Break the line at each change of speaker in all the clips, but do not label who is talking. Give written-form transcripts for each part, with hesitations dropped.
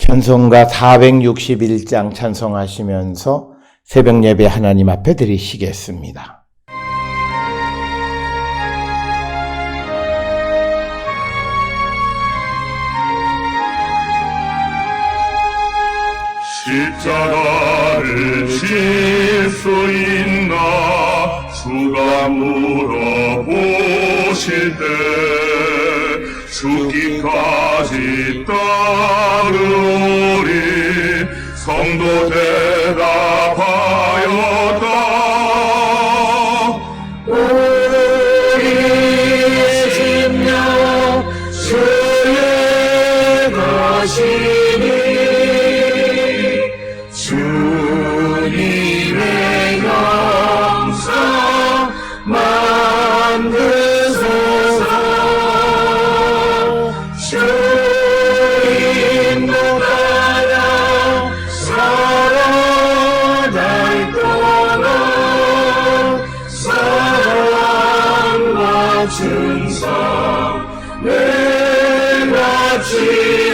찬송가 461장 찬송하시면서 새벽 예배 하나님 앞에 드리시겠습니다.
십자가를 질 수 있나 주가 물어보실 때 죽기까지 따르리 성도 대답하였다. 우리의 심령 주의 것이니 주님의 영광 만드소서. 주님도 따라 살아갈 동안 사랑과 충성 내같이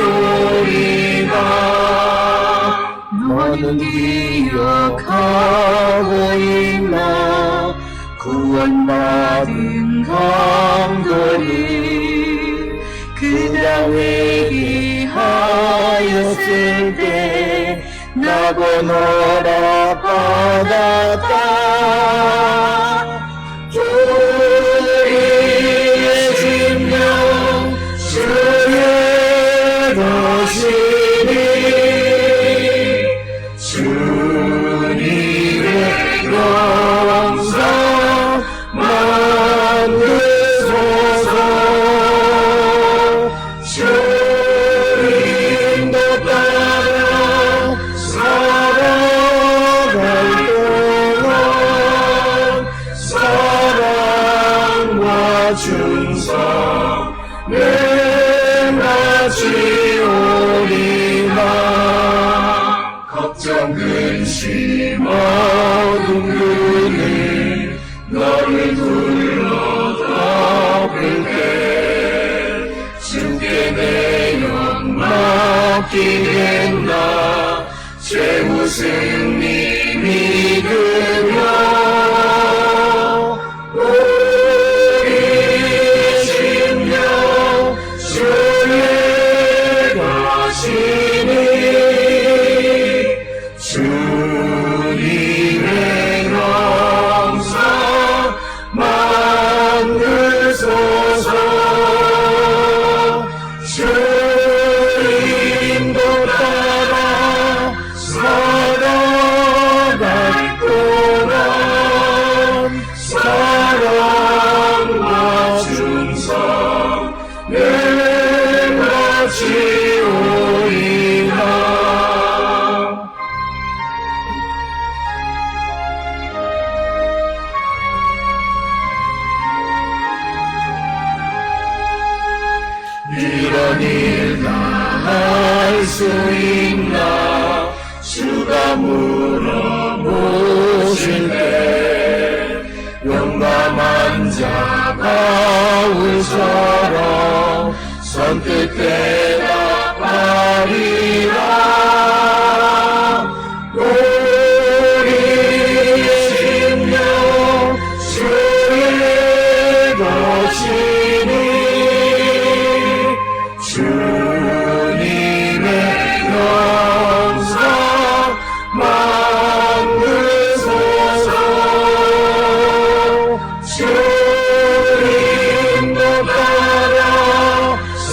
오리다. 너는 기억하고 있나 구원받은 강도를 그가 회개하였을 때 나고 너라 받았다. 우리의 심령 주의 것이니 주님의 영광 만드소서. 주님도 따라 살아갈 동안 사랑과 충성 내같이 오리라. 걱정 근심 어둠 그늘 너를 둘러덮을 때 주께 내 영 맡기겠나. 최후 승리 믿으며 우리의 심령 주의 것이니 주님의 영광 만드소서. 주님도 따라 살아갈 동안 사랑과 충성 내같이 오리라. 이런 일 다 할 수 있나 주가 물어보실 때 용감한 자 바울처럼 선뜻 대답하리라. 우리의 심령 주의 것이니 주님의 영광 만드소서. 주님도 따라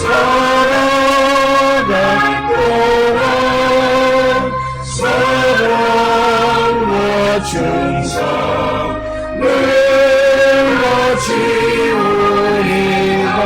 살아갈 동안 사랑과 충성 내같이 오리라.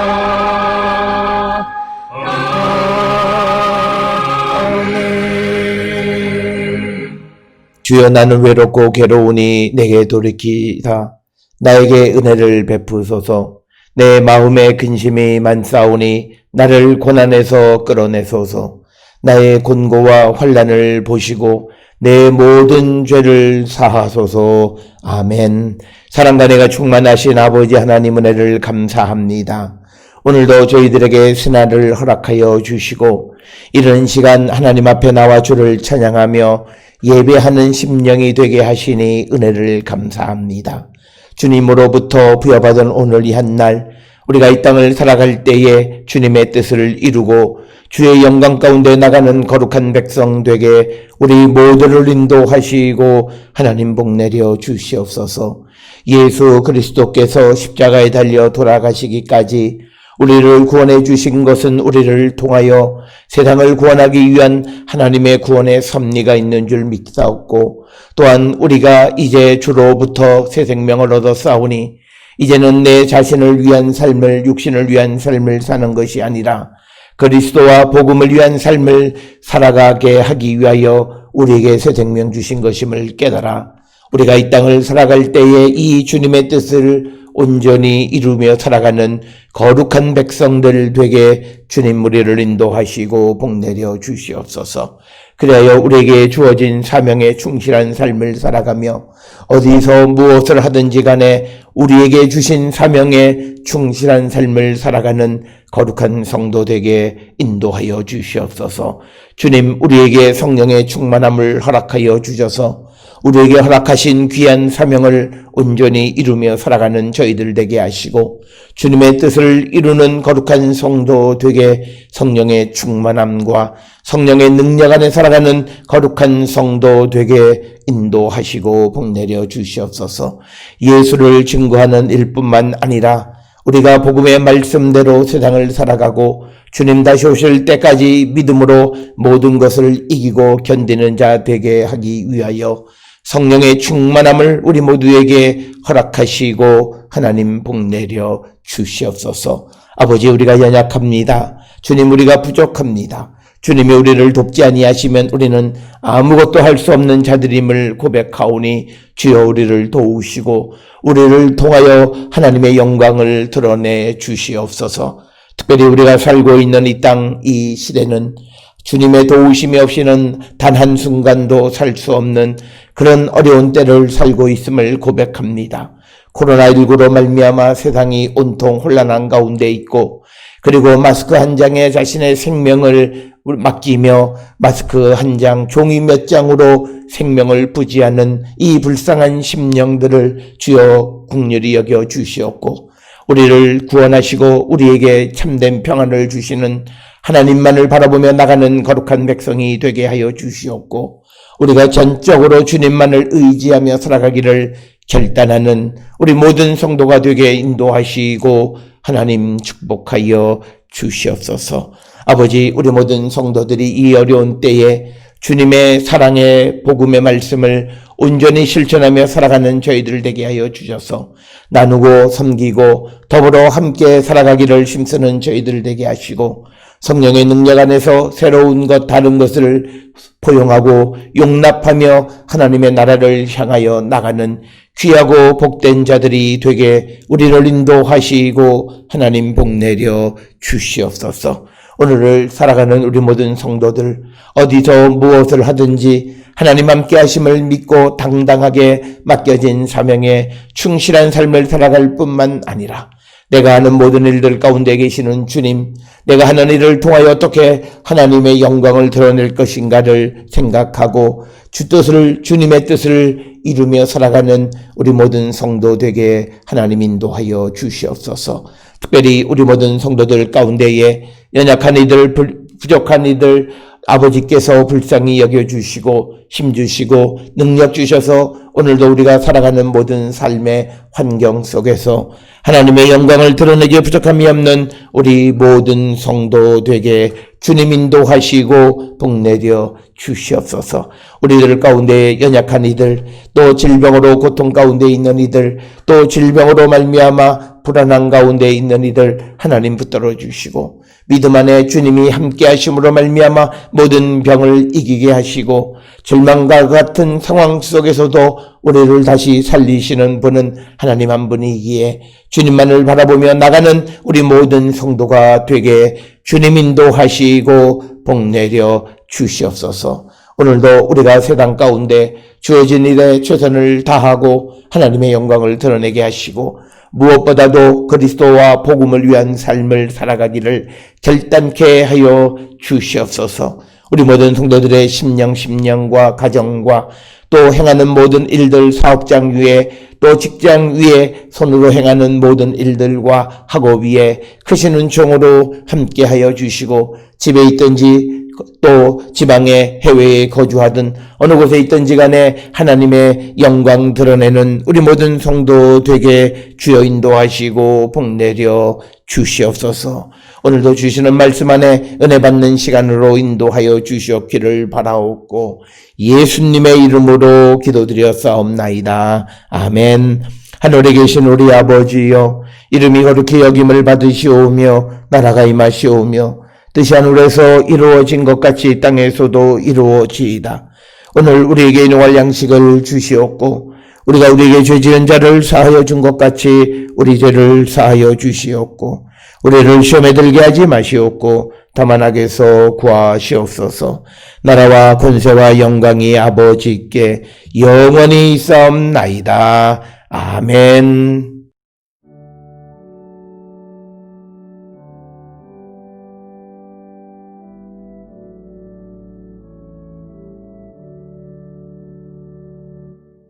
주여 나는 외롭고 괴로우니 내게 돌이키사 나에게 은혜를 베푸소서. 내 마음에 근심이 많사오니 나를 고난에서 끌어내소서. 나의 곤고와 환난을 보시고 내 모든 죄를 사하소서. 아멘. 사랑과 은혜가 충만하신 아버지 하나님 은혜를 감사합니다. 오늘도 저희들에게 새날을 허락하여 주시고 이런 시간 하나님 앞에 나와 주를 찬양하며 예배하는 심령이 되게 하시니 은혜를 감사합니다. 주님으로부터 부여받은 오늘 이 한 날 우리가 이 땅을 살아갈 때에 주님의 뜻을 이루고 주의 영광 가운데 나가는 거룩한 백성 되게 우리 모두를 인도하시고 하나님 복 내려 주시옵소서. 예수 그리스도께서 십자가에 달려 돌아가시기까지 우리를 구원해 주신 것은 우리를 통하여 세상을 구원하기 위한 하나님의 구원의 섭리가 있는 줄 믿사옵고, 또한 우리가 이제 주로부터 새 생명을 얻었사오니 이제는 내 자신을 위한 삶을, 육신을 위한 삶을 사는 것이 아니라 그리스도와 복음을 위한 삶을 살아가게 하기 위하여 우리에게 새 생명 주신 것임을 깨달아 우리가 이 땅을 살아갈 때에 이 주님의 뜻을 온전히 이루며 살아가는 거룩한 백성들 되게 주님 우리를 인도하시고 복 내려 주시옵소서. 그래야 우리에게 주어진 사명에 충실한 삶을 살아가며 어디서 무엇을 하든지 간에 우리에게 주신 사명에 충실한 삶을 살아가는 거룩한 성도 되게 인도하여 주시옵소서. 주님 우리에게 성령의 충만함을 허락하여 주셔서 우리에게 허락하신 귀한 사명을 온전히 이루며 살아가는 저희들 되게 하시고 주님의 뜻을 이루는 거룩한 성도 되게 성령의 충만함과 성령의 능력 안에 살아가는 거룩한 성도 되게 인도하시고 복 내려 주시옵소서. 예수를 증거하는 일뿐만 아니라 우리가 복음의 말씀대로 세상을 살아가고 주님 다시 오실 때까지 믿음으로 모든 것을 이기고 견디는 자 되게 하기 위하여 성령의 충만함을 우리 모두에게 허락하시고 하나님 복 내려 주시옵소서. 아버지 우리가 연약합니다. 주님 우리가 부족합니다. 주님이 우리를 돕지 아니하시면 우리는 아무것도 할 수 없는 자들임을 고백하오니 주여 우리를 도우시고 우리를 통하여 하나님의 영광을 드러내 주시옵소서. 특별히 우리가 살고 있는 이 땅, 이 시대는 주님의 도우심이 없이는 단 한순간도 살 수 없는 그런 어려운 때를 살고 있음을 고백합니다. 코로나19로 말미암아 세상이 온통 혼란한 가운데 있고 그리고 마스크 한 장에 자신의 생명을 맡기며 마스크 한 장, 종이 몇 장으로 생명을 부지하는 이 불쌍한 심령들을 주여 긍휼히 여겨 주시옵고 우리를 구원하시고 우리에게 참된 평안을 주시는 하나님만을 바라보며 나가는 거룩한 백성이 되게 하여 주시옵고 우리가 전적으로 주님만을 의지하며 살아가기를 결단하는 우리 모든 성도가 되게 인도하시고 하나님 축복하여 주시옵소서. 아버지 우리 모든 성도들이 이 어려운 때에 주님의 사랑의 복음의 말씀을 온전히 실천하며 살아가는 저희들 되게 하여 주셔서 나누고 섬기고 더불어 함께 살아가기를 힘쓰는 저희들 되게 하시고 성령의 능력 안에서 새로운 것 다른 것을 포용하고 용납하며 하나님의 나라를 향하여 나가는 귀하고 복된 자들이 되게 우리를 인도하시고 하나님 복 내려 주시옵소서. 오늘을 살아가는 우리 모든 성도들 어디서 무엇을 하든지 하나님 함께 하심을 믿고 당당하게 맡겨진 사명에 충실한 삶을 살아갈 뿐만 아니라 내가 하는 모든 일들 가운데 계시는 주님, 내가 하는 일을 통하여 어떻게 하나님의 영광을 드러낼 것인가를 생각하고 주님의 뜻을 이루며 살아가는 우리 모든 성도 되게 하나님 인도하여 주시옵소서. 특별히 우리 모든 성도들 가운데에 연약한 이들, 부족한 이들 아버지께서 불쌍히 여겨주시고 힘주시고 능력 주셔서 오늘도 우리가 살아가는 모든 삶의 환경 속에서 하나님의 영광을 드러내기에 부족함이 없는 우리 모든 성도 되게 주님 인도하시고 복 내려 주시옵소서. 우리들 가운데 연약한 이들, 또 질병으로 고통 가운데 있는 이들, 또 질병으로 말미암아 불안한 가운데 있는 이들 하나님 붙들어 주시고 믿음 안에 주님이 함께 하심으로 말미암아 모든 병을 이기게 하시고 절망과 같은 상황 속에서도 우리를 다시 살리시는 분은 하나님 한 분이기에 주님만을 바라보며 나가는 우리 모든 성도가 되게 주님 인도하시고 복 내려 주시옵소서. 오늘도 우리가 세상 가운데 주어진 일에 최선을 다하고 하나님의 영광을 드러내게 하시고 무엇보다도 그리스도와 복음을 위한 삶을 살아가기를 결단케 하여 주시옵소서. 우리 모든 성도들의 심령과 가정과 또 행하는 모든 일들, 사업장 위에 또 직장 위에 손으로 행하는 모든 일들과 학업 위에 크신 은총으로 함께하여 주시고 집에 있든지 또 지방에 해외에 거주하든 어느 곳에 있든지 간에 하나님의 영광 드러내는 우리 모든 성도 되게 주여 인도하시고 복내려 주시옵소서. 오늘도 주시는 말씀 안에 은혜 받는 시간으로 인도하여 주시옵기를 바라옵고 예수님의 이름으로 기도드렸사옵나이다. 아멘. 하늘에 계신 우리 아버지여, 이름이 거룩히 여김을 받으시오며 나라가 임하시오며 뜻이 하늘에서 이루어진 것 같이 땅에서도 이루어지이다. 오늘 우리에게 일용할 양식을 주시옵고 우리가 우리에게 죄 지은 자를 사하여 준 것 같이 우리 죄를 사하여 주시옵고 우리를 시험에 들게 하지 마시옵고 다만 악에서 구하시옵소서. 나라와 권세와 영광이 아버지께 영원히 있사옵나이다. 아멘.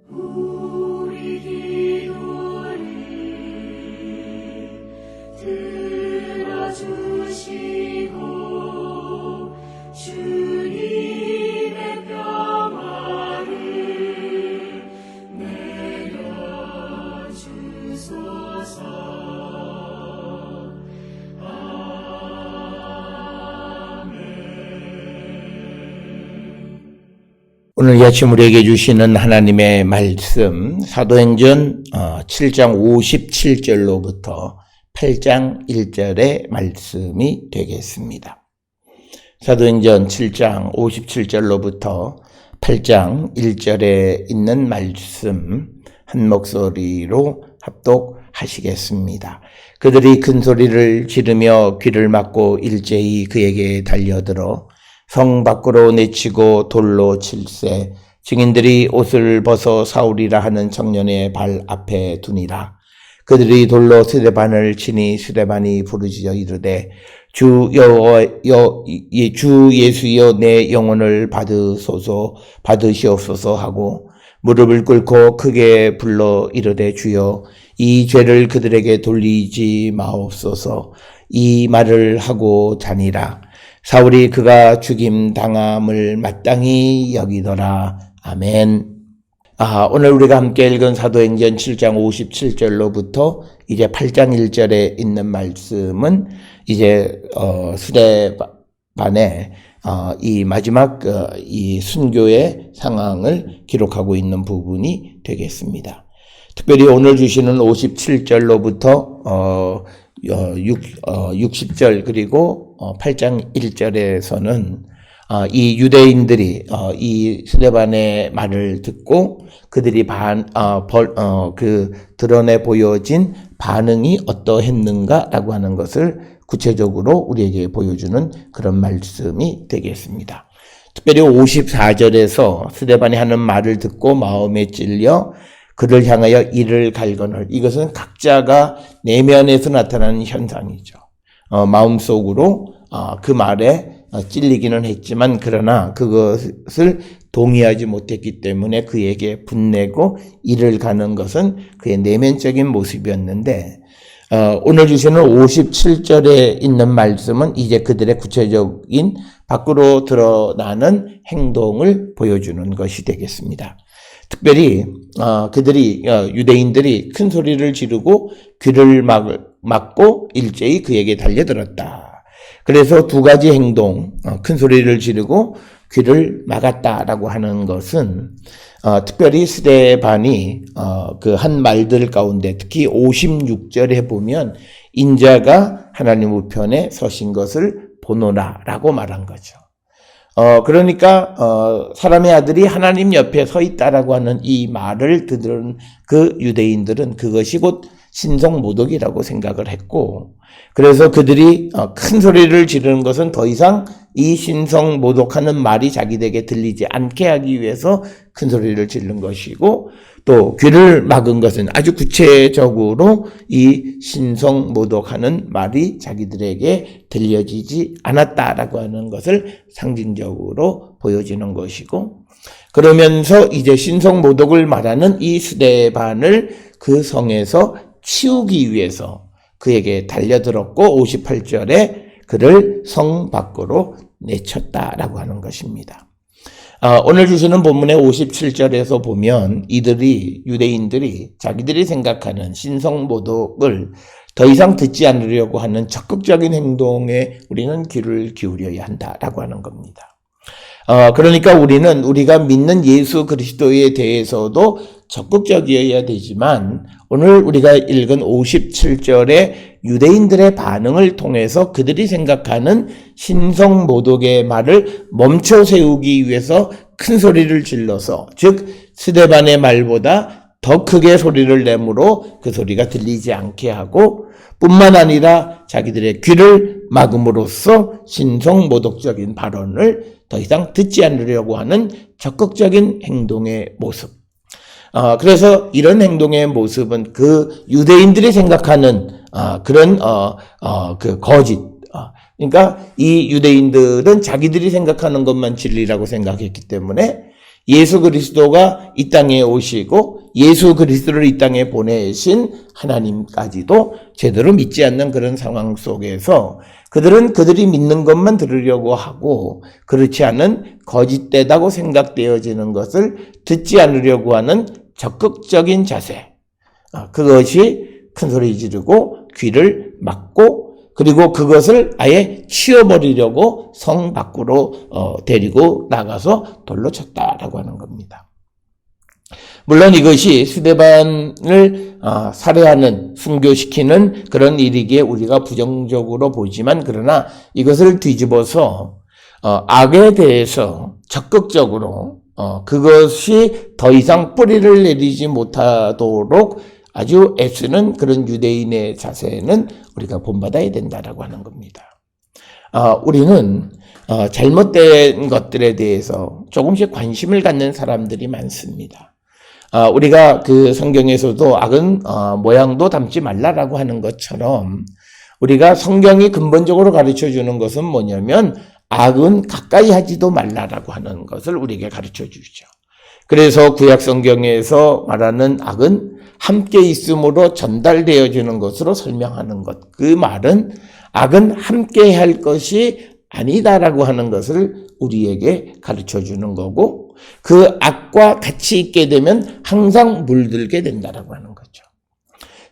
우리 기도를 들어주시고 주님의 평화를 내려주소서.
오늘 이 아침 우리에게 주시는 하나님의 말씀 사도행전 7장 57절로부터 8장 1절의 말씀이 되겠습니다. 사도행전 7장 57절로부터 8장 1절에 있는 말씀 한 목소리로 합독하시겠습니다. 그들이 큰 소리를 지르며 귀를 막고 일제히 그에게 달려들어 성 밖으로 내치고 돌로 칠세 증인들이 옷을 벗어 사울이라 하는 청년의 발 앞에 두니라. 그들이 돌로 스데반을 치니 스데반이 부르짖어 이르되 주 예수여 내 영혼을 받으시옵소서 하고 무릎을 꿇고 크게 불러 이르되 주여 이 죄를 그들에게 돌리지 마옵소서. 이 말을 하고 자니라. 사울이 그가 죽임 당함을 마땅히 여기더라. 아멘. 오늘 우리가 함께 읽은 사도행전 7장 57절로부터 이제 8장 1절에 있는 말씀은 이제 스데반의 이 마지막 이 순교의 상황을 기록하고 있는 부분이 되겠습니다. 특별히 오늘 주시는 57절로부터 60절 그리고 8장 1절에서는 이 유대인들이 이 스데반의 말을 듣고 그들이 드러내 보여진 반응이 어떠했는가라고 하는 것을 구체적으로 우리에게 보여주는 그런 말씀이 되겠습니다. 특별히 54절에서 스데반이 하는 말을 듣고 마음에 찔려 그를 향하여 이를 갈거늘, 이것은 각자가 내면에서 나타나는 현상이죠. 마음속으로 그 말에 찔리기는 했지만 그러나 그것을 동의하지 못했기 때문에 그에게 분내고 이를 가는 것은 그의 내면적인 모습이었는데 오늘 주시는 57절에 있는 말씀은 이제 그들의 구체적인 밖으로 드러나는 행동을 보여주는 것이 되겠습니다. 특별히 그들이 유대인들이 큰 소리를 지르고 귀를 막고 일제히 그에게 달려들었다. 그래서 두 가지 행동, 큰 소리를 지르고 귀를 막았다라고 하는 것은 특별히 스데반이 그 한 말들 가운데 특히 56절에 보면 인자가 하나님 우편에 서신 것을 보노라라고 말한 거죠. 그러니까 사람의 아들이 하나님 옆에 서 있다라고 하는 이 말을 듣는 그 유대인들은 그것이 곧 신성모독이라고 생각을 했고, 그래서 그들이 큰 소리를 지르는 것은 더 이상 이 신성 모독하는 말이 자기들에게 들리지 않게 하기 위해서 큰 소리를 지른 것이고, 또 귀를 막은 것은 아주 구체적으로 이 신성 모독하는 말이 자기들에게 들려지지 않았다라고 하는 것을 상징적으로 보여지는 것이고, 그러면서 이제 신성 모독을 말하는 이 스데반을 그 성에서 치우기 위해서 그에게 달려들었고 58절에 그를 성 밖으로 내쳤다라고 하는 것입니다. 오늘 주시는 본문의 57절에서 보면 유대인들이 자기들이 생각하는 신성 모독을 더 이상 듣지 않으려고 하는 적극적인 행동에 우리는 귀를 기울여야 한다라고 하는 겁니다. 그러니까 우리가 믿는 예수 그리스도에 대해서도 적극적이어야 되지만, 오늘 우리가 읽은 57절의 유대인들의 반응을 통해서 그들이 생각하는 신성 모독의 말을 멈춰 세우기 위해서 큰 소리를 질러서, 즉 스데반의 말보다 더 크게 소리를 내므로 그 소리가 들리지 않게 하고, 뿐만 아니라 자기들의 귀를 막음으로써 신성 모독적인 발언을 더 이상 듣지 않으려고 하는 적극적인 행동의 모습. 그래서 이런 행동의 모습은 그 유대인들이 생각하는 그런 그 거짓. 그러니까 이 유대인들은 자기들이 생각하는 것만 진리라고 생각했기 때문에 예수 그리스도가 이 땅에 오시고 예수 그리스도를 이 땅에 보내신 하나님까지도 제대로 믿지 않는 그런 상황 속에서 그들은 그들이 믿는 것만 들으려고 하고, 그렇지 않은 거짓되다고 생각되어지는 것을 듣지 않으려고 하는 적극적인 자세, 그것이 큰 소리 지르고 귀를 막고, 그리고 그것을 아예 치워버리려고 성 밖으로 데리고 나가서 돌로 쳤다라고 하는 겁니다. 물론 이것이 스데반을 살해하는, 순교시키는 그런 일이기에 우리가 부정적으로 보지만, 그러나 이것을 뒤집어서 악에 대해서 적극적으로 그것이 더 이상 뿌리를 내리지 못하도록 아주 애쓰는 그런 유대인의 자세는 우리가 본받아야 된다라고 하는 겁니다. 우리는 잘못된 것들에 대해서 조금씩 관심을 갖는 사람들이 많습니다. 우리가 그 성경에서도 악은 모양도 닮지 말라라고 하는 것처럼, 우리가 성경이 근본적으로 가르쳐 주는 것은 뭐냐면 악은 가까이 하지도 말라라고 하는 것을 우리에게 가르쳐 주죠. 그래서 구약 성경에서 말하는 악은 함께 있음으로 전달되어지는 것으로 설명하는 것. 그 말은 악은 함께 할 것이 아니다라고 하는 것을 우리에게 가르쳐 주는 거고, 그 악과 같이 있게 되면 항상 물들게 된다라고 하는 거죠.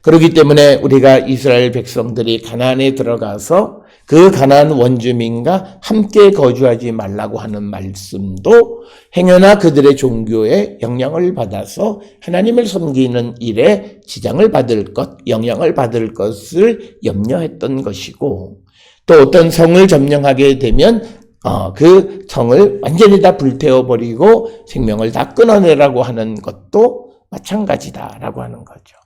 그렇기 때문에 우리가 이스라엘 백성들이 가나안에 들어가서 그 가나안 원주민과 함께 거주하지 말라고 하는 말씀도 행여나 그들의 종교에 영향을 받아서 하나님을 섬기는 일에 지장을 받을 것, 영향을 받을 것을 염려했던 것이고, 또 어떤 성을 점령하게 되면 그 성을 완전히 다 불태워버리고 생명을 다 끊어내라고 하는 것도 마찬가지다라고 하는 거죠.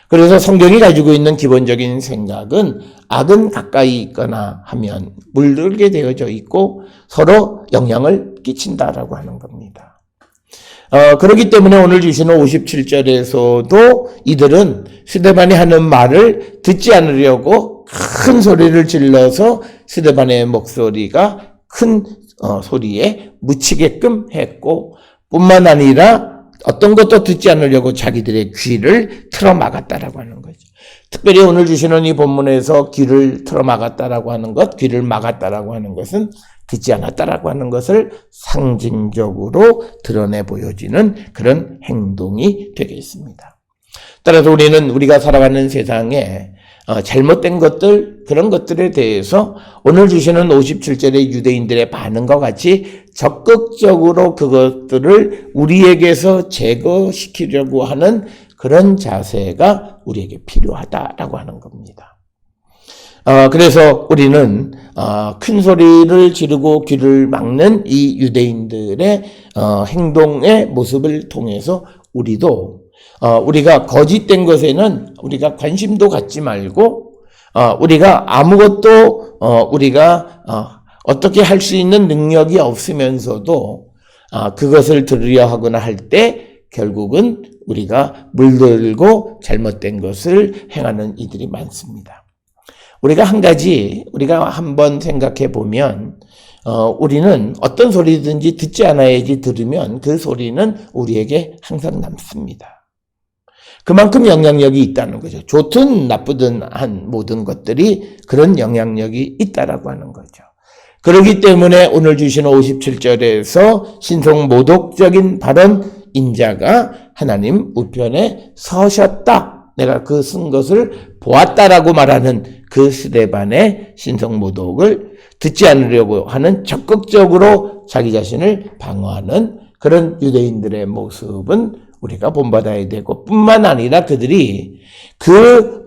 그래서 성경이 가지고 있는 기본적인 생각은 악은 가까이 있거나 하면 물들게 되어져 있고 서로 영향을 끼친다라고 하는 겁니다. 그렇기 때문에 오늘 주시는 57절에서도 이들은 스데반이 하는 말을 듣지 않으려고 큰 소리를 질러서 스데반의 목소리가 큰 소리에 묻히게끔 했고, 뿐만 아니라 어떤 것도 듣지 않으려고 자기들의 귀를 틀어막았다라고 하는 거죠. 특별히 오늘 주시는 이 본문에서 귀를 틀어막았다라고 하는 것, 귀를 막았다라고 하는 것은 듣지 않았다라고 하는 것을 상징적으로 드러내 보여지는 그런 행동이 되겠습니다. 따라서 우리가 살아가는 세상에 잘못된 것들, 그런 것들에 대해서 오늘 주시는 57절의 유대인들의 반응과 같이 적극적으로 그것들을 우리에게서 제거시키려고 하는 그런 자세가 우리에게 필요하다라고 하는 겁니다. 그래서 우리는 큰 소리를 지르고 귀를 막는 이 유대인들의 행동의 모습을 통해서 우리가 거짓된 것에는 우리가 관심도 갖지 말고, 우리가 아무것도 어떻게 할 수 있는 능력이 없으면서도 그것을 들으려 하거나 할 때 결국은 우리가 물들고 잘못된 것을 행하는 이들이 많습니다. 우리가 한번 생각해 보면 우리는 어떤 소리든지 듣지 않아야지 들으면 그 소리는 우리에게 항상 남습니다. 그만큼 영향력이 있다는 거죠. 좋든 나쁘든 한 모든 것들이 그런 영향력이 있다라고 하는 거죠. 그렇기 때문에 오늘 주신 57절에서 신성모독적인 발언 인자가 하나님 우편에 서셨다. 내가 그 쓴 것을 보았다라고 말하는 그 스데반의 신성모독을 듣지 않으려고 하는 적극적으로 자기 자신을 방어하는 그런 유대인들의 모습은 우리가 본받아야 되고, 뿐만 아니라 그들이 그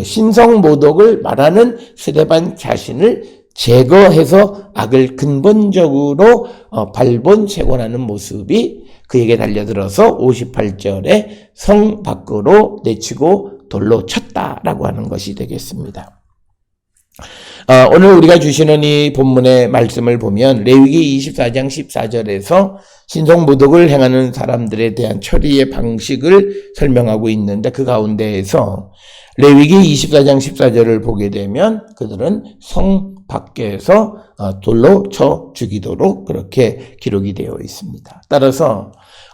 신성모독을 말하는 스데반 자신을 제거해서 악을 근본적으로 발본색원하는 모습이 그에게 달려들어서 58절에 성 밖으로 내치고 돌로 쳤다라고 하는 것이 되겠습니다. 오늘 우리가 주시는 이 본문의 말씀을 보면 레위기 24장 14절에서 신성모독을 행하는 사람들에 대한 처리의 방식을 설명하고 있는데, 그 가운데에서 레위기 24장 14절을 보게 되면 그들은 성 밖에서 돌로 쳐 죽이도록 그렇게 기록이 되어 있습니다. 따라서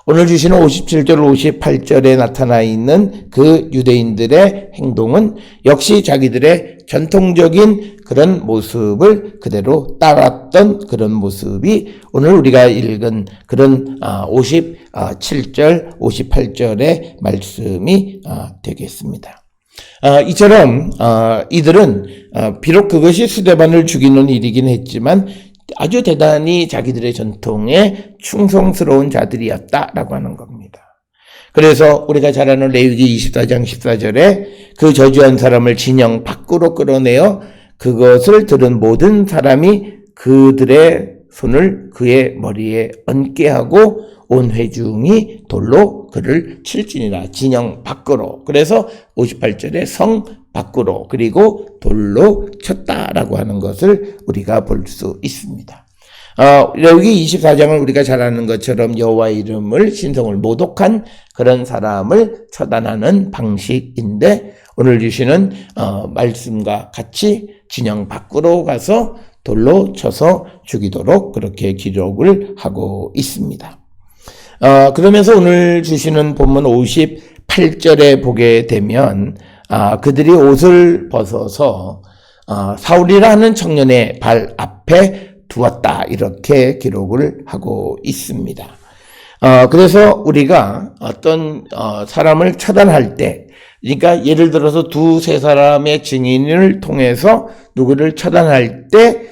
오늘 주시는 57절 58절에 나타나 있는 그 유대인들의 행동은 역시 자기들의 전통적인 그런 모습을 그대로 따랐던 그런 모습이 오늘 우리가 읽은 그런 57절 58절의 말씀이 되겠습니다. 이처럼 이들은 비록 그것이 스데반을 죽이는 일이긴 했지만 아주 대단히 자기들의 전통에 충성스러운 자들이었다라고 하는 겁니다. 그래서 우리가 잘 아는 레위기 24장 14절에 그 저주한 사람을 진영 밖으로 끌어내어 그것을 들은 모든 사람이 그들의 손을 그의 머리에 얹게 하고 온 회중이 돌로 그를 칠지니라. 진영 밖으로. 그래서 58절에 성 밖으로 그리고 돌로 쳤다라고 하는 것을 우리가 볼 수 있습니다. 여기 24장을 우리가 잘 아는 것처럼 여호와 이름을 신성을 모독한 그런 사람을 처단하는 방식인데, 오늘 주시는 말씀과 같이 진영 밖으로 가서 돌로 쳐서 죽이도록 그렇게 기록을 하고 있습니다. 그러면서 오늘 주시는 본문 58절에 보게 되면 그들이 옷을 벗어서 사울이라는 청년의 발 앞에 두었다, 이렇게 기록을 하고 있습니다. 그래서 우리가 어떤 사람을 처단할 때, 그러니까 예를 들어서 두세 사람의 증인을 통해서 누구를 처단할 때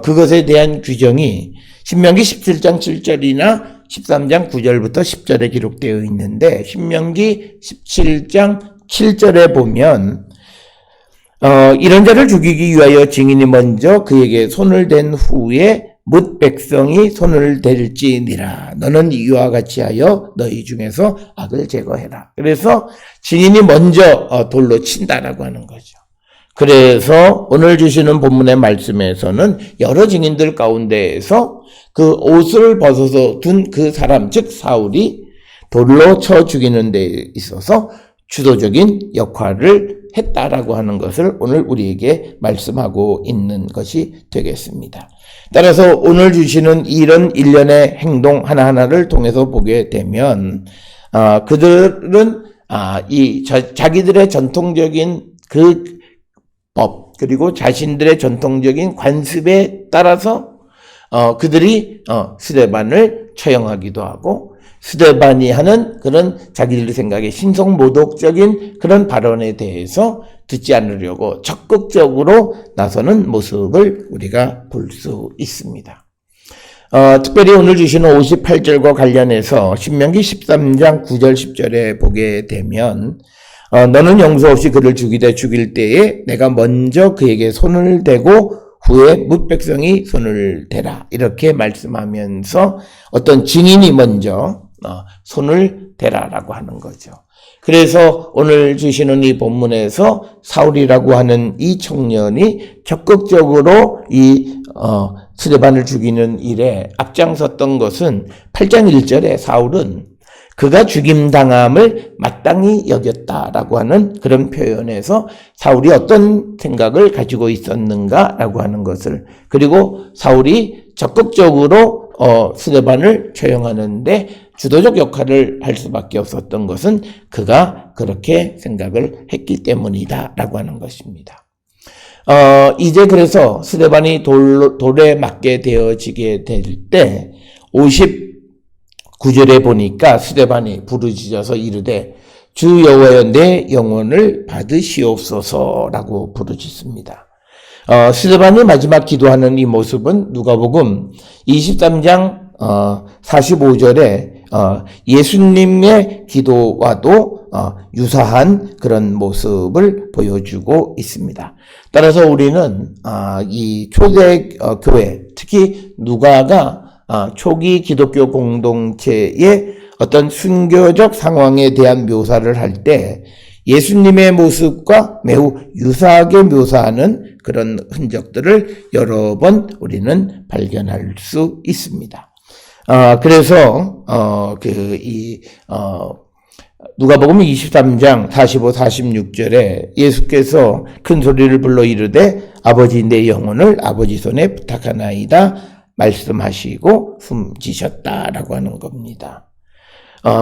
그것에 대한 규정이 신명기 17장 7절이나 13장 9절부터 10절에 기록되어 있는데, 신명기 17장 7절에 보면 이런 자를 죽이기 위하여 증인이 먼저 그에게 손을 댄 후에 뭇 백성이 손을 댈지니라. 너는 이와 같이 하여 너희 중에서 악을 제거해라. 그래서 증인이 먼저 돌로 친다라고 하는 거죠. 그래서 오늘 주시는 본문의 말씀에서는 여러 증인들 가운데에서 그 옷을 벗어서 둔 그 사람, 즉 사울이 돌로 쳐 죽이는 데 있어서 주도적인 역할을 했다라고 하는 것을 오늘 우리에게 말씀하고 있는 것이 되겠습니다. 따라서 오늘 주시는 이런 일련의 행동 하나하나를 통해서 보게 되면 그들은 자기들의 전통적인 그 법, 그리고 자신들의 전통적인 관습에 따라서 그들이 스데반을 처형하기도 하고, 스데반이 하는 그런 자기들 생각의 신성모독적인 그런 발언에 대해서 듣지 않으려고 적극적으로 나서는 모습을 우리가 볼 수 있습니다. 특별히 오늘 주시는 58절과 관련해서 신명기 13장 9절 10절에 보게 되면 너는 용서 없이 그를 죽일 때에 내가 먼저 그에게 손을 대고 후에 뭇 백성이 손을 대라, 이렇게 말씀하면서 어떤 증인이 먼저 손을 대라라고 하는 거죠. 그래서 오늘 주시는 이 본문에서 사울이라고 하는 이 청년이 적극적으로 이 스데반을 죽이는 일에 앞장섰던 것은 8장 1절에 사울은 그가 죽임당함을 마땅히 여겼다라고 하는 그런 표현에서 사울이 어떤 생각을 가지고 있었는가라고 하는 것을, 그리고 사울이 적극적으로 스데반을 처형하는데 주도적 역할을 할 수밖에 없었던 것은 그가 그렇게 생각을 했기 때문이다라고 하는 것입니다. 이제 그래서 스데반이 돌에 맞게 되어지게 될 때 59절에 보니까 스데반이 부르짖어서 이르되 주 여호와여 내 영혼을 받으시옵소서라고 부르짖습니다. 스데반이 마지막 기도하는 이 모습은 누가복음 23장 45절에 예수님의 기도와도 유사한 그런 모습을 보여주고 있습니다. 따라서 우리는 이 초대 교회, 특히 누가가 초기 기독교 공동체의 어떤 순교적 상황에 대한 묘사를 할 때 예수님의 모습과 매우 유사하게 묘사하는 그런 흔적들을 여러 번 우리는 발견할 수 있습니다. 그래서 누가복음 23장 45, 46절에 예수께서 큰 소리를 불러 이르되 아버지 내 영혼을 아버지 손에 부탁하나이다 말씀하시고 숨지셨다라고 하는 겁니다.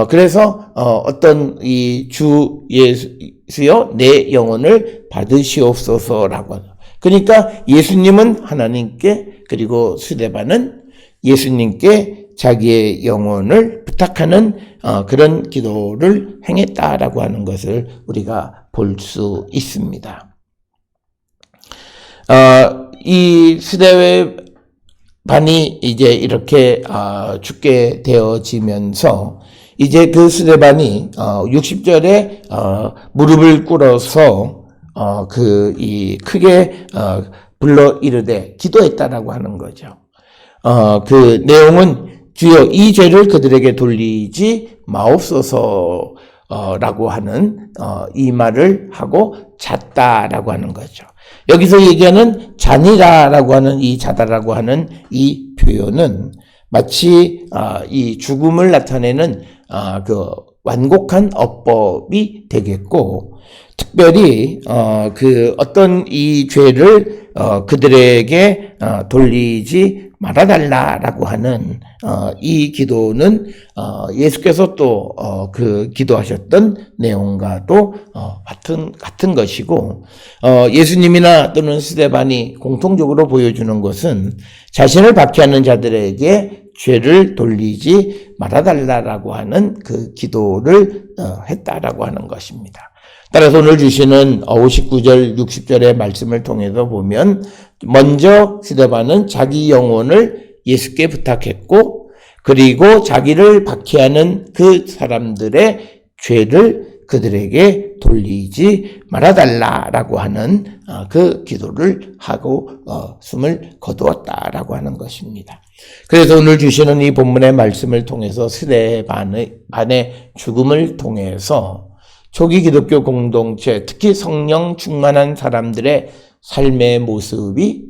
그래서 어떤 이 주 예수여 내 영혼을 받으시옵소서라고 하는, 그러니까 예수님은 하나님께, 그리고 스데반은 예수님께 자기의 영혼을 부탁하는 그런 기도를 행했다라고 하는 것을 우리가 볼 수 있습니다. 이 스데반이 이제 이렇게 죽게 되어지면서 이제 그 스데반이 60절에 무릎을 꿇어서 크게 불러 이르되 기도했다라고 하는 거죠. 그 내용은 주여 이 죄를 그들에게 돌리지 마옵소서라고 하는 이 말을 하고 잤다라고 하는 거죠. 여기서 얘기하는 잔이라라고 하는 이 자다라고 하는 이 표현은 마치 이 죽음을 나타내는 그 완곡한 어법이 되겠고, 특별히 그 어떤 이 죄를 그들에게 돌리지 말아달라라고 하는 이 기도는 예수께서 또 그 기도하셨던 내용과도 같은 것이고, 예수님이나 또는 스데반이 공통적으로 보여주는 것은 자신을 박해하는 자들에게 죄를 돌리지 말아달라고 하는 그 기도를 했다라고 하는 것입니다. 따라서 오늘 주시는 59절, 60절의 말씀을 통해서 보면 먼저 스데반은 자기 영혼을 예수께 부탁했고, 그리고 자기를 박해하는 그 사람들의 죄를 그들에게 돌리지 말아달라라고 하는 그 기도를 하고 숨을 거두었다라고 하는 것입니다. 그래서 오늘 주시는 이 본문의 말씀을 통해서 스데반의 죽음을 통해서 초기 기독교 공동체, 특히 성령 충만한 사람들의 삶의 모습이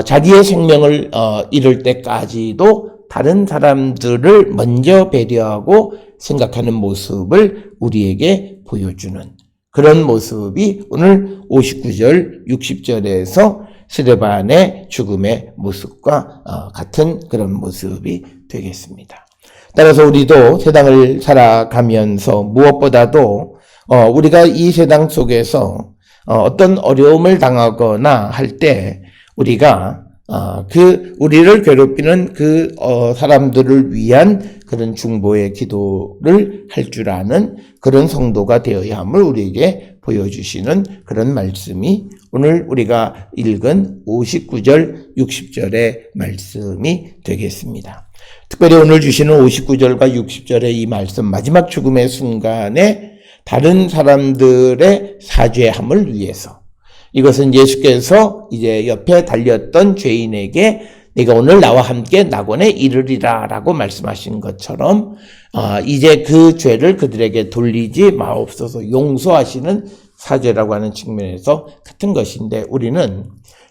자기의 생명을 잃을 때까지도 다른 사람들을 먼저 배려하고 생각하는 모습을 우리에게 보여주는 그런 모습이 오늘 59절, 60절에서 스데반의 죽음의 모습과 같은 그런 모습이 되겠습니다. 따라서 우리도 세상을 살아가면서 무엇보다도 우리가 이 세상 속에서 어떤 어려움을 당하거나 할 때 우리가 우리를 괴롭히는 그 사람들을 위한 그런 중보의 기도를 할 줄 아는 그런 성도가 되어야 함을 우리에게 보여주시는 그런 말씀이 오늘 우리가 읽은 59절, 60절의 말씀이 되겠습니다. 특별히 오늘 주시는 59절과 60절의 이 말씀, 마지막 죽음의 순간에 다른 사람들의 사죄함을 위해서, 이것은 예수께서 이제 옆에 달렸던 죄인에게 네가 오늘 나와 함께 낙원에 이르리라 라고 말씀하신 것처럼 이제 그 죄를 그들에게 돌리지 마옵소서 용서하시는 사죄라고 하는 측면에서 같은 것인데, 우리는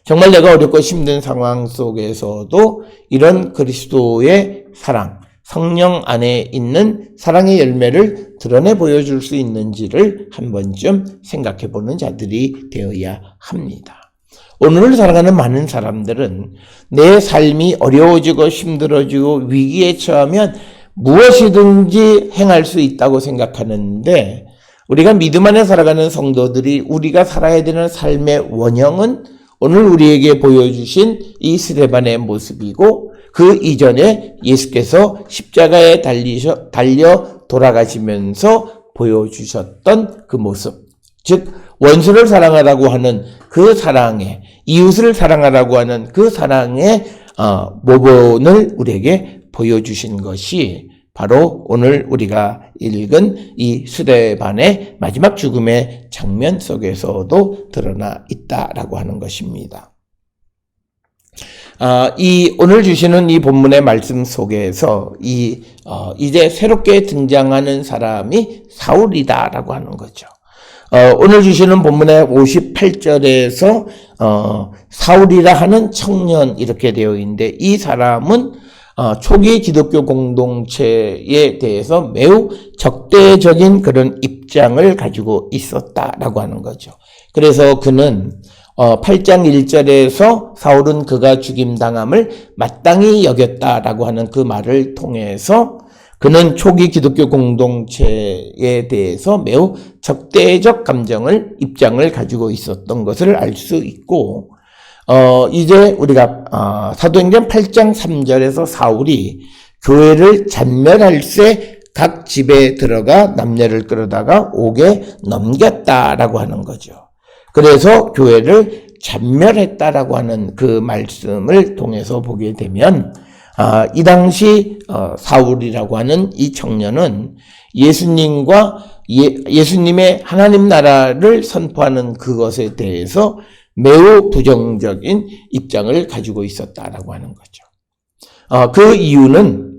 정말 내가 어렵고 힘든 상황 속에서도 이런 그리스도의 사랑, 성령 안에 있는 사랑의 열매를 드러내 보여줄 수 있는지를 한 번쯤 생각해 보는 자들이 되어야 합니다. 오늘을 살아가는 많은 사람들은 내 삶이 어려워지고 힘들어지고 위기에 처하면 무엇이든지 행할 수 있다고 생각하는데, 우리가 믿음 안에 살아가는 성도들이 우리가 살아야 되는 삶의 원형은 오늘 우리에게 보여주신 이 스데반의 모습이고, 그 이전에 예수께서 십자가에 달려 돌아가시면서 보여주셨던 그 모습, 즉 원수를 사랑하라고 하는 그 사랑에, 이웃을 사랑하라고 하는 그 사랑의 모본을 우리에게 보여주신 것이 바로 오늘 우리가 읽은 이 스데반의 마지막 죽음의 장면 속에서도 드러나 있다라고 하는 것입니다. 오늘 주시는 이 본문의 말씀 속에서 이제 새롭게 등장하는 사람이 사울이다라고 하는 거죠. 오늘 주시는 본문의 58절에서 사울이라 하는 청년 이렇게 되어 있는데, 이 사람은 초기 기독교 공동체에 대해서 매우 적대적인 그런 입장을 가지고 있었다라고 하는 거죠. 그래서 그는 8장 1절에서 사울은 그가 죽임당함을 마땅히 여겼다라고 하는 그 말을 통해서 그는 초기 기독교 공동체에 대해서 매우 적대적 입장을 가지고 있었던 것을 알 수 있고, 이제 우리가 사도행전 8장 3절에서 사울이 교회를 잔멸할세 각 집에 들어가 남녀를 끌어다가 옥에 넘겼다라고 하는 거죠. 그래서 교회를 잔멸했다라고 하는 그 말씀을 통해서 보게 되면, 이 당시 사울이라고 하는 이 청년은 예수님과 예수님의 하나님 나라를 선포하는 그것에 대해서 매우 부정적인 입장을 가지고 있었다라고 하는 거죠. 그 이유는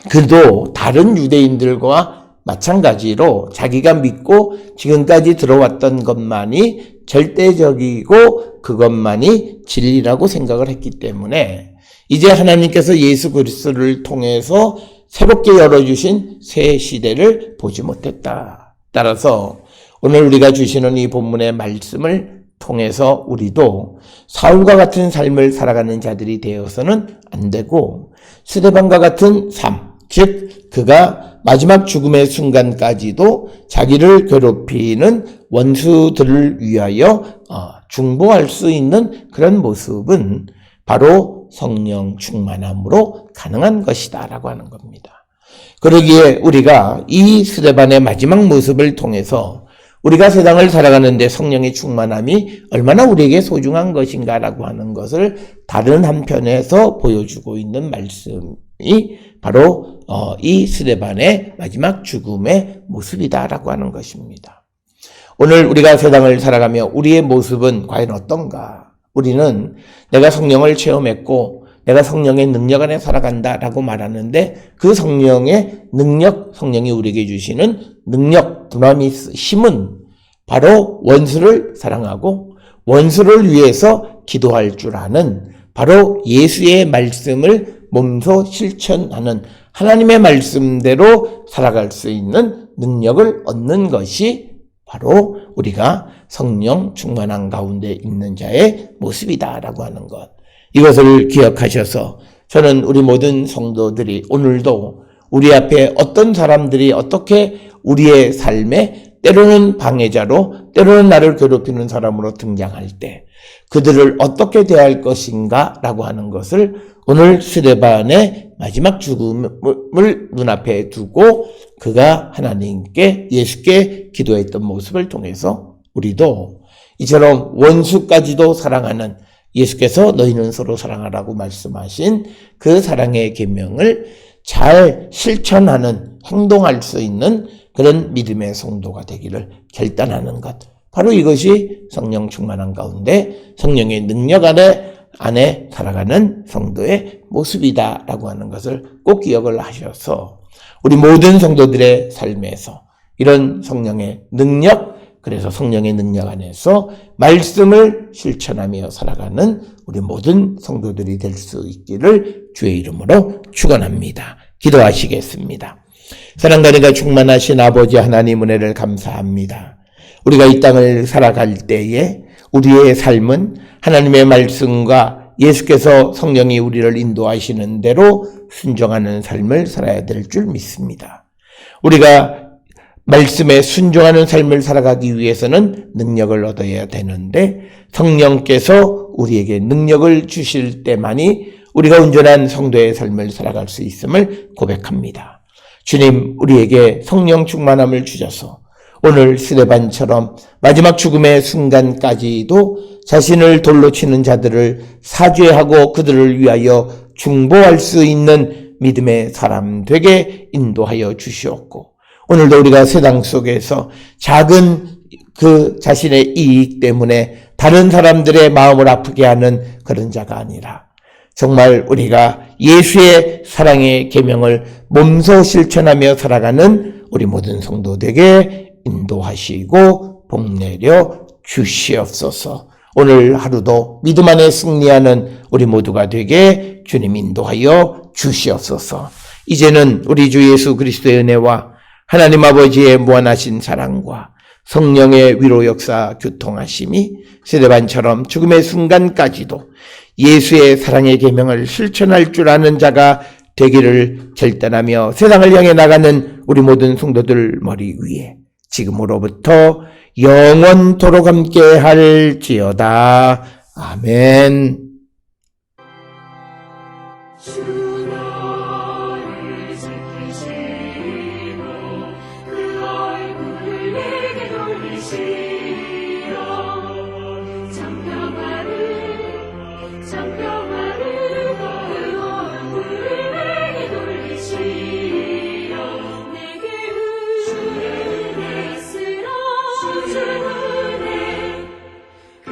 그도 다른 유대인들과 마찬가지로 자기가 믿고 지금까지 들어왔던 것만이 절대적이고 그것만이 진리라고 생각을 했기 때문에, 이제 하나님께서 예수 그리스도를 통해서 새롭게 열어주신 새 시대를 보지 못했다. 따라서 오늘 우리가 주시는 이 본문의 말씀을 통해서 우리도 사울과 같은 삶을 살아가는 자들이 되어서는 안 되고, 스데반과 같은 삶, 즉 그가 마지막 죽음의 순간까지도 자기를 괴롭히는 원수들을 위하여 중보할 수 있는 그런 모습은 바로 성령 충만함으로 가능한 것이다라고 하는 겁니다. 그러기에 우리가 이 스데반의 마지막 모습을 통해서 우리가 세상을 살아가는데 성령의 충만함이 얼마나 우리에게 소중한 것인가라고 하는 것을 다른 한편에서 보여주고 있는 말씀이 바로 이 스데반의 마지막 죽음의 모습이다라고 하는 것입니다. 오늘 우리가 세상을 살아가며 우리의 모습은 과연 어떤가? 우리는 내가 성령을 체험했고 내가 성령의 능력 안에 살아간다라고 말하는데, 그 성령의 능력, 성령이 우리에게 주시는 능력, 두나미스, 힘은 바로 원수를 사랑하고 원수를 위해서 기도할 줄 아는, 바로 예수의 말씀을 몸소 실천하는, 하나님의 말씀대로 살아갈 수 있는 능력을 얻는 것이 바로 우리가 성령 충만한 가운데 있는 자의 모습이다라고 하는 것. 이것을 기억하셔서 저는 우리 모든 성도들이 오늘도 우리 앞에 어떤 사람들이 어떻게 우리의 삶에 때로는 방해자로, 때로는 나를 괴롭히는 사람으로 등장할 때 그들을 어떻게 대할 것인가 라고 하는 것을 오늘 스데반의 마지막 죽음을 눈앞에 두고 그가 하나님께, 예수께 기도했던 모습을 통해서 우리도 이처럼 원수까지도 사랑하는, 예수께서 너희는 서로 사랑하라고 말씀하신 그 사랑의 계명을 잘 실천하는, 행동할 수 있는 그런 믿음의 성도가 되기를 결단하는 것. 바로 이것이 성령 충만한 가운데 성령의 능력 안에 살아가는 성도의 모습이다라고 하는 것을 꼭 기억을 하셔서 우리 모든 성도들의 삶에서 이런 성령의 능력, 그래서 성령의 능력 안에서 말씀을 실천하며 살아가는 우리 모든 성도들이 될 수 있기를 주의 이름으로 축원합니다. 기도하시겠습니다. 사랑과 은혜가 충만하신 아버지 하나님 은혜를 감사합니다. 우리가 이 땅을 살아갈 때에 우리의 삶은 하나님의 말씀과 예수께서 성령이 우리를 인도하시는 대로 순종하는 삶을 살아야 될 줄 믿습니다. 우리가 말씀에 순종하는 삶을 살아가기 위해서는 능력을 얻어야 되는데 성령께서 우리에게 능력을 주실 때만이 우리가 온전한 성도의 삶을 살아갈 수 있음을 고백합니다. 주님, 우리에게 성령 충만함을 주셔서 오늘 스데반처럼 마지막 죽음의 순간까지도 자신을 돌로 치는 자들을 사죄하고 그들을 위하여 중보할 수 있는 믿음의 사람 되게 인도하여 주시옵고, 오늘도 우리가 세상 속에서 작은 그 자신의 이익 때문에 다른 사람들의 마음을 아프게 하는 그런 자가 아니라 정말 우리가 예수의 사랑의 계명을 몸소 실천하며 살아가는 우리 모든 성도들에게 인도하시고 복내려 주시옵소서. 오늘 하루도 믿음 안에 승리하는 우리 모두가 되게 주님 인도하여 주시옵소서. 이제는 우리 주 예수 그리스도의 은혜와 하나님 아버지의 무한하신 사랑과 성령의 위로 역사 교통하심이 스데반처럼 죽음의 순간까지도 예수의 사랑의 계명을 실천할 줄 아는 자가 되기를 결단하며 세상을 향해 나가는 우리 모든 성도들 머리 위에 지금으로부터 영원토록 함께 할지어다. 아멘.
주 너를 지키시고 그 얼굴을 내게 돌리시어 장평화를 그 얼굴을 내게 돌리시어 내게 은혜 쓰러 주 은혜 그